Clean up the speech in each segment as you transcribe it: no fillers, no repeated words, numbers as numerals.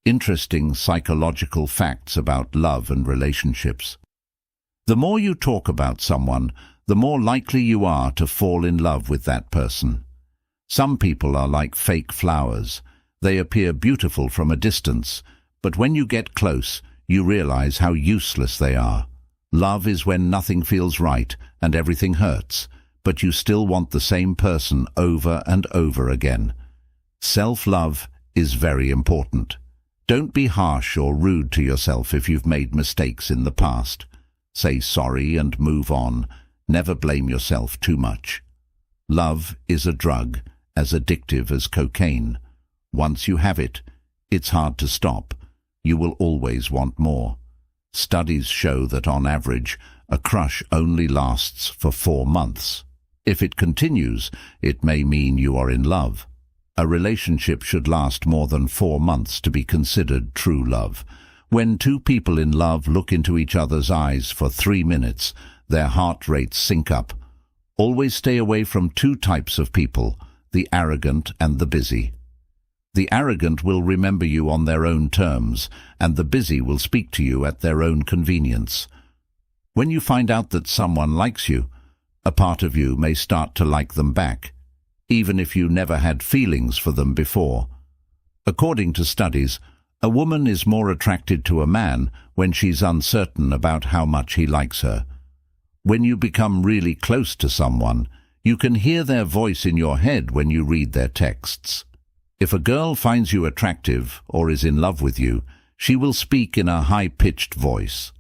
Interesting psychological facts about love and relationships. The more you talk about someone, the more likely you are to fall in love with that person. Some people are like fake flowers. They appear beautiful from a distance, but when you get close, you realize how useless they are. Love is when nothing feels right and everything hurts, but you still want the same person over and over again. Self-love is very important. Don't be harsh or rude to yourself if you've made mistakes in the past. Say sorry and move on. Never blame yourself too much. Love is a drug, as addictive as cocaine. Once you have it, it's hard to stop. You will always want more. Studies show that on average, a crush only lasts for 4 months. If it continues, it may mean you are in love. A relationship should last more than 4 months to be considered true love. When two people in love look into each other's eyes for 3 minutes, their heart rates sync up. Always stay away from 2 types of people, the arrogant and the busy. The arrogant will remember you on their own terms, and the busy will speak to you at their own convenience. When you find out that someone likes you, a part of you may start to like them back, even if you never had feelings for them before. According to studies, a woman is more attracted to a man when she's uncertain about how much he likes her. When you become really close to someone, you can hear their voice in your head when you read their texts. If a girl finds you attractive or is in love with you, she will speak in a high-pitched voice.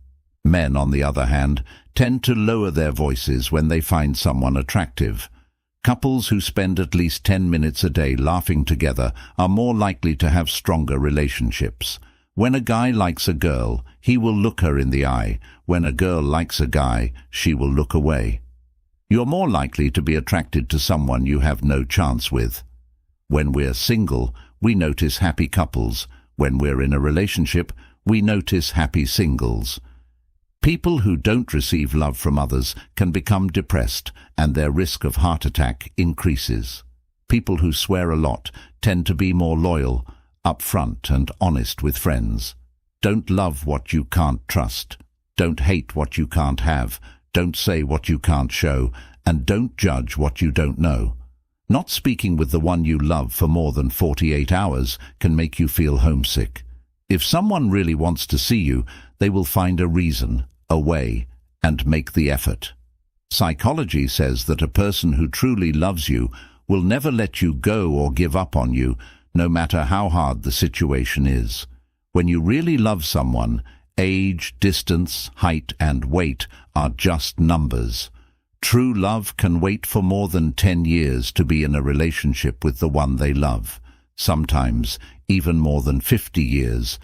Men, on the other hand, tend to lower their voices when they find someone attractive. Couples who spend at least 10 minutes a day laughing together are more likely to have stronger relationships. When a guy likes a girl, he will look her in the eye. When a girl likes a guy, she will look away. You're more likely to be attracted to someone you have no chance with. When we're single, we notice happy couples. When we're in a relationship, we notice happy singles. People who don't receive love from others can become depressed, and their risk of heart attack increases. People who swear a lot tend to be more loyal, upfront and honest with friends. Don't love what you can't trust. Don't hate what you can't have. Don't say what you can't show, and don't judge what you don't know. Not speaking with the one you love for more than 48 hours can make you feel homesick. If someone really wants to see you, they will find a reason, a way, and make the effort. Psychology says that a person who truly loves you will never let you go or give up on you, no matter how hard the situation is. When you really love someone, age, distance, height, and weight are just numbers. True love can wait for more than 10 years to be in a relationship with the one they love, sometimes even more than 50 years.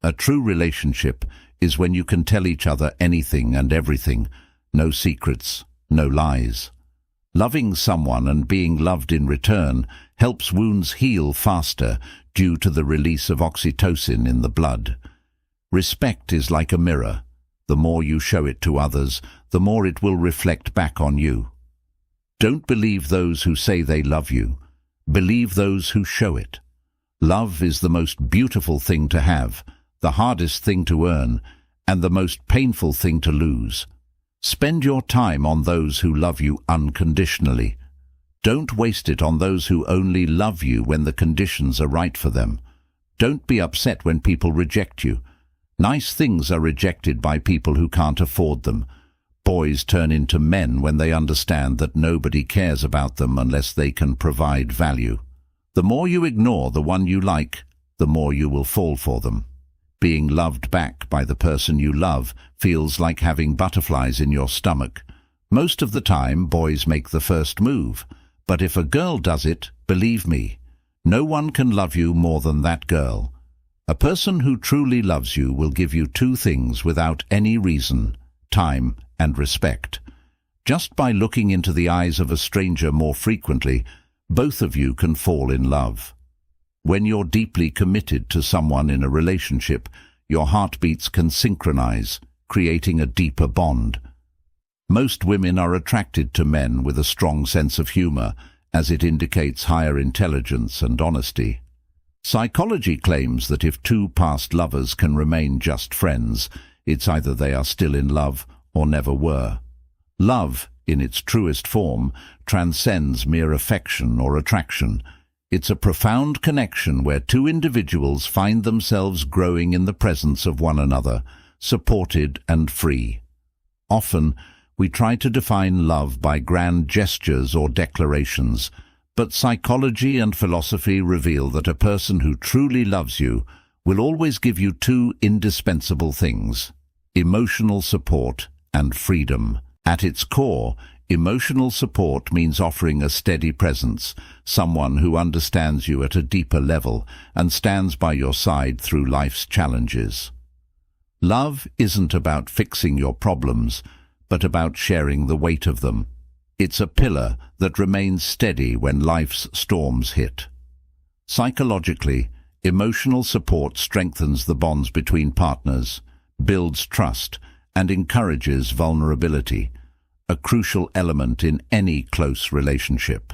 A true relationship is when you can tell each other anything and everything, no secrets, no lies. Loving someone and being loved in return helps wounds heal faster due to the release of oxytocin in the blood. Respect is like a mirror. The more you show it to others, the more it will reflect back on you. Don't believe those who say they love you. Believe those who show it. Love is the most beautiful thing to have, the hardest thing to earn, and the most painful thing to lose. Spend your time on those who love you unconditionally. Don't waste it on those who only love you when the conditions are right for them. Don't be upset when people reject you. Nice things are rejected by people who can't afford them. Boys turn into men when they understand that nobody cares about them unless they can provide value. The more you ignore the one you like, the more you will fall for them. Being loved back by the person you love feels like having butterflies in your stomach. Most of the time, boys make the first move. But if a girl does it, believe me, no one can love you more than that girl. A person who truly loves you will give you 2 things without any reason: time and respect. Just by looking into the eyes of a stranger more frequently, both of you can fall in love. When you're deeply committed to someone in a relationship, your heartbeats can synchronize, creating a deeper bond. Most women are attracted to men with a strong sense of humor, as it indicates higher intelligence and honesty. Psychology claims that if two past lovers can remain just friends, it's either they are still in love or never were. Love, in its truest form, transcends mere affection or attraction. It's a profound connection where two individuals find themselves growing in the presence of one another, supported and free. Often, we try to define love by grand gestures or declarations, but psychology and philosophy reveal that a person who truly loves you will always give you two indispensable things: emotional support and freedom. At its core, emotional support means offering a steady presence, someone who understands you at a deeper level and stands by your side through life's challenges. Love isn't about fixing your problems, but about sharing the weight of them. It's a pillar that remains steady when life's storms hit. Psychologically, emotional support strengthens the bonds between partners, builds trust, and encourages vulnerability, a crucial element in any close relationship.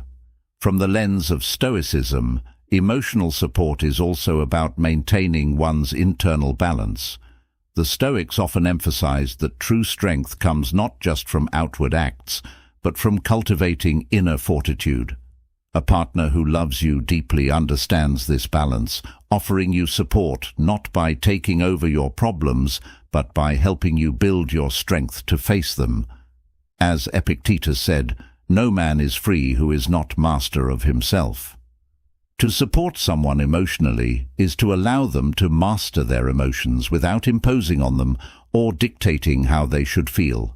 From the lens of Stoicism, emotional support is also about maintaining one's internal balance. The Stoics often emphasized that true strength comes not just from outward acts, but from cultivating inner fortitude. A partner who loves you deeply understands this balance, offering you support not by taking over your problems, but by helping you build your strength to face them. As Epictetus said, "No man is free who is not master of himself." To support someone emotionally is to allow them to master their emotions without imposing on them or dictating how they should feel.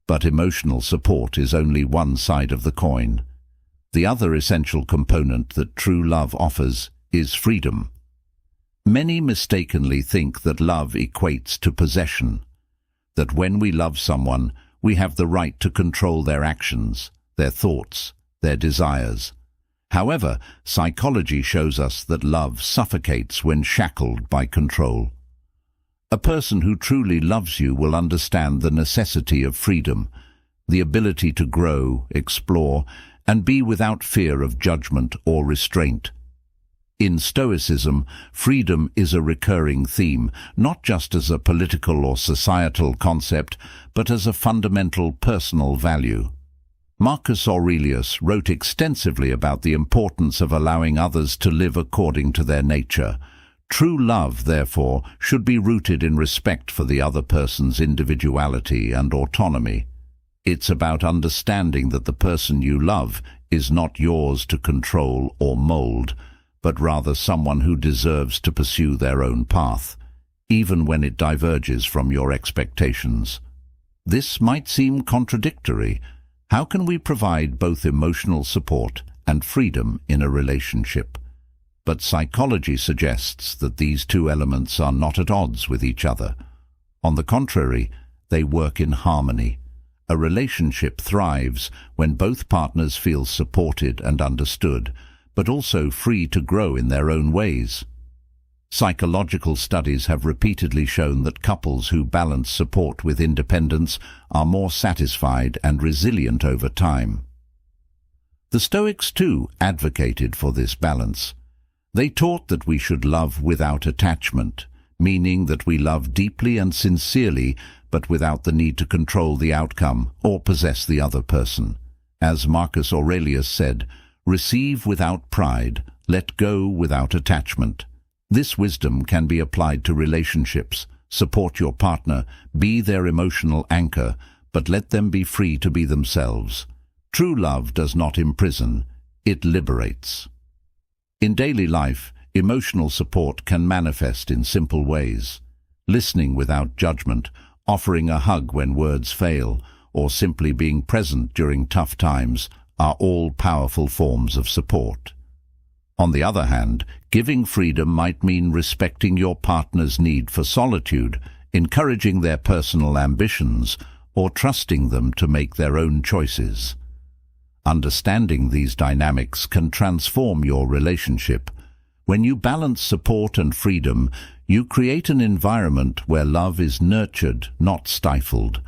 But emotional support is only one side of the coin. The other essential component that true love offers is freedom. Many mistakenly think that love equates to possession, that when we love someone, we have the right to control their actions, their thoughts, their desires. However, psychology shows us that love suffocates when shackled by control. A person who truly loves you will understand the necessity of freedom, the ability to grow, explore, and be without fear of judgment or restraint. In Stoicism, freedom is a recurring theme, not just as a political or societal concept, but as a fundamental personal value. Marcus Aurelius wrote extensively about the importance of allowing others to live according to their nature. True love, therefore, should be rooted in respect for the other person's individuality and autonomy. It's about understanding that the person you love is not yours to control or mold, but rather someone who deserves to pursue their own path, even when it diverges from your expectations. This might seem contradictory. How can we provide both emotional support and freedom in a relationship? But psychology suggests that these two elements are not at odds with each other. On the contrary, they work in harmony. A relationship thrives when both partners feel supported and understood, but also free to grow in their own ways. Psychological studies have repeatedly shown that couples who balance support with independence are more satisfied and resilient over time. The Stoics, too, advocated for this balance. They taught that we should love without attachment, meaning that we love deeply and sincerely, but without the need to control the outcome or possess the other person. As Marcus Aurelius said, "Receive without pride, let go without attachment." This wisdom can be applied to relationships. Support your partner, be their emotional anchor, but let them be free to be themselves. True love does not imprison, it liberates. In daily life, emotional support can manifest in simple ways. Listening without judgment, offering a hug when words fail, or simply being present during tough times are all powerful forms of support. On the other hand, giving freedom might mean respecting your partner's need for solitude, encouraging their personal ambitions, or trusting them to make their own choices. Understanding these dynamics can transform your relationship. When you balance support and freedom, you create an environment where love is nurtured, not stifled.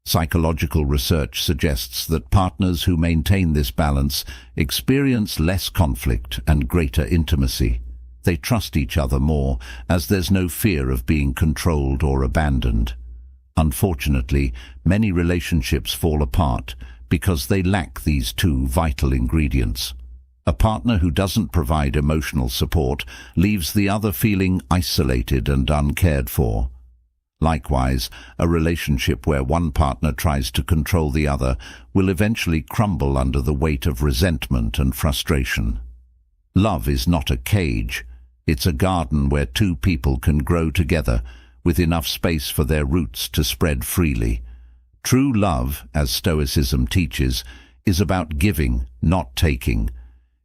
Psychological research suggests that partners who maintain this balance experience less conflict and greater intimacy. They trust each other more, as there's no fear of being controlled or abandoned. Unfortunately, many relationships fall apart because they lack these two vital ingredients. A partner who doesn't provide emotional support leaves the other feeling isolated and uncared for. Likewise, a relationship where one partner tries to control the other will eventually crumble under the weight of resentment and frustration. Love is not a cage. It's a garden where two people can grow together, with enough space for their roots to spread freely. True love, as Stoicism teaches, is about giving, not taking.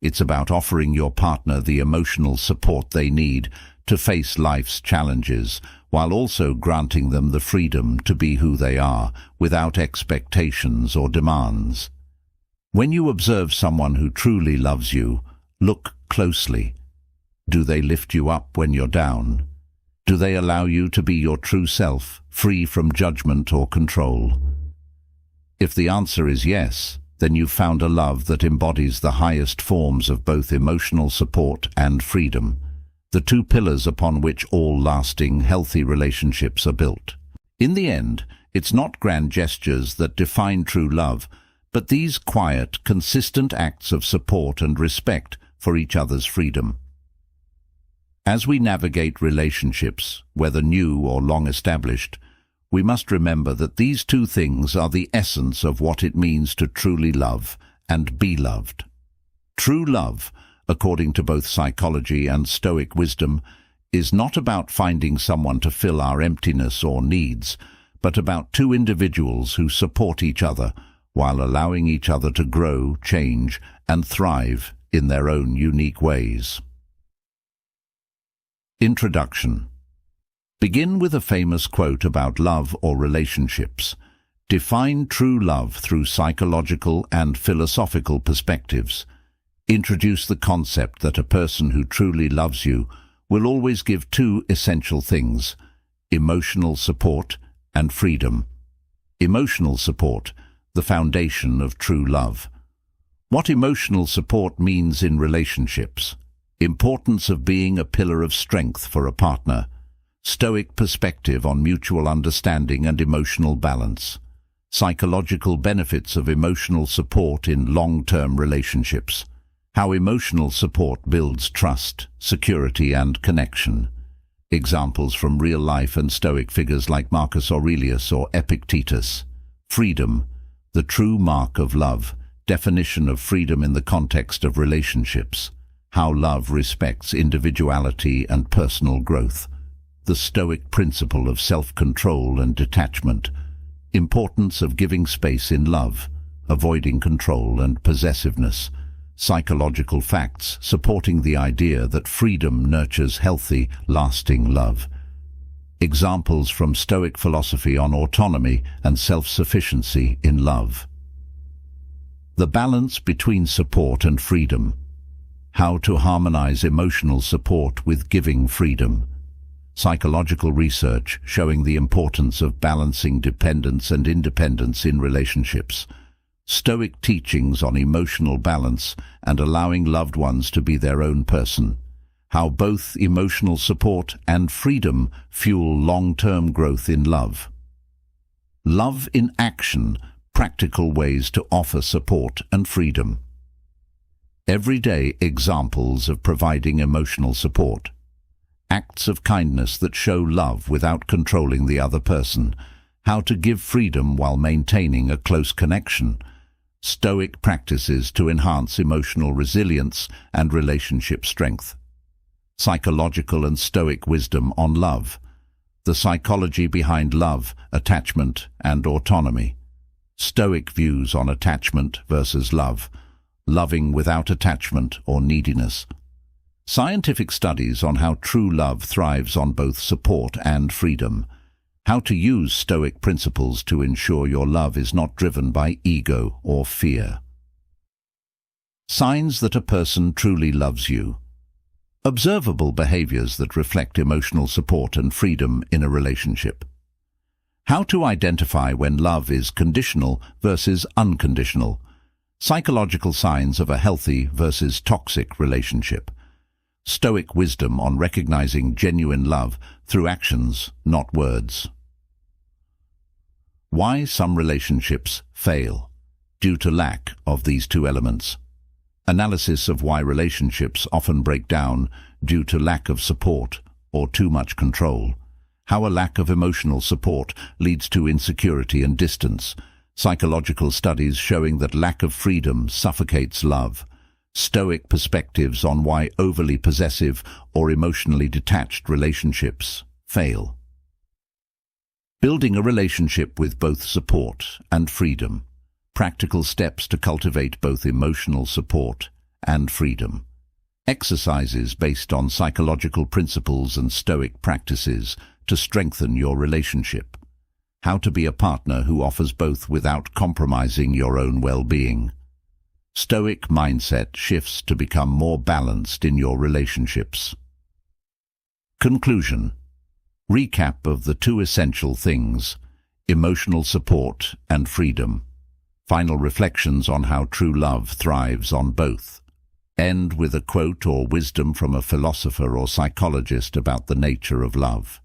It's about offering your partner the emotional support they need to face life's challenges, while also granting them the freedom to be who they are, without expectations or demands. When you observe someone who truly loves you, look closely. Do they lift you up when you're down? Do they allow you to be your true self, free from judgment or control? If the answer is yes, then you've found a love that embodies the highest forms of both emotional support and freedom, the two pillars upon which all lasting, healthy relationships are built. In the end, it's not grand gestures that define true love, but these quiet, consistent acts of support and respect for each other's freedom. As we navigate relationships, whether new or long-established, we must remember that these two things are the essence of what it means to truly love and be loved. True love, according to both psychology and Stoic wisdom, is not about finding someone to fill our emptiness or needs, but about two individuals who support each other while allowing each other to grow, change, and thrive in their own unique ways. Introduction. Begin with a famous quote about love or relationships. Define true love through psychological and philosophical perspectives. Introduce the concept that a person who truly loves you will always give two essential things: emotional support and freedom. Emotional support, the foundation of true love. What emotional support means in relationships. Importance of being a pillar of strength for a partner. Stoic perspective on mutual understanding and emotional balance. Psychological benefits of emotional support in long-term relationships. How emotional support builds trust, security, and connection. Examples from real life and Stoic figures like Marcus Aurelius or Epictetus. Freedom, the true mark of love. Definition of freedom in the context of relationships. How love respects individuality and personal growth. The Stoic principle of self-control and detachment. Importance of giving space in love, avoiding control and possessiveness. Psychological facts supporting the idea that freedom nurtures healthy, lasting love. Examples from Stoic philosophy on autonomy and self-sufficiency in love. The balance between support and freedom. How to harmonize emotional support with giving freedom. Psychological research showing the importance of balancing dependence and independence in relationships. Stoic teachings on emotional balance and allowing loved ones to be their own person. How both emotional support and freedom fuel long-term growth in love. Love in action, practical ways to offer support and freedom. Everyday examples of providing emotional support. Acts of kindness that show love without controlling the other person. How to give freedom while maintaining a close connection. Stoic practices to enhance emotional resilience and relationship strength. Psychological and Stoic wisdom on love. The psychology behind love, attachment, and autonomy. Stoic views on attachment versus love. Loving without attachment or neediness. Scientific studies on how true love thrives on both support and freedom. How to use Stoic principles to ensure your love is not driven by ego or fear. Signs that a person truly loves you. Observable behaviors that reflect emotional support and freedom in a relationship. How to identify when love is conditional versus unconditional. Psychological signs of a healthy versus toxic relationship. Stoic wisdom on recognizing genuine love through actions, not words. Why some relationships fail due to lack of these two elements. Analysis of why relationships often break down due to lack of support or too much control. How a lack of emotional support leads to insecurity and distance. Psychological studies showing that lack of freedom suffocates love. Stoic perspectives on why overly possessive or emotionally detached relationships fail. Building a relationship with both support and freedom. Practical steps to cultivate both emotional support and freedom. Exercises based on psychological principles and Stoic practices to strengthen your relationship. How to be a partner who offers both without compromising your own well-being. Stoic mindset shifts to become more balanced in your relationships. Conclusion. Recap of the two essential things: emotional support and freedom. Final reflections on how true love thrives on both. End with a quote or wisdom from a philosopher or psychologist about the nature of love.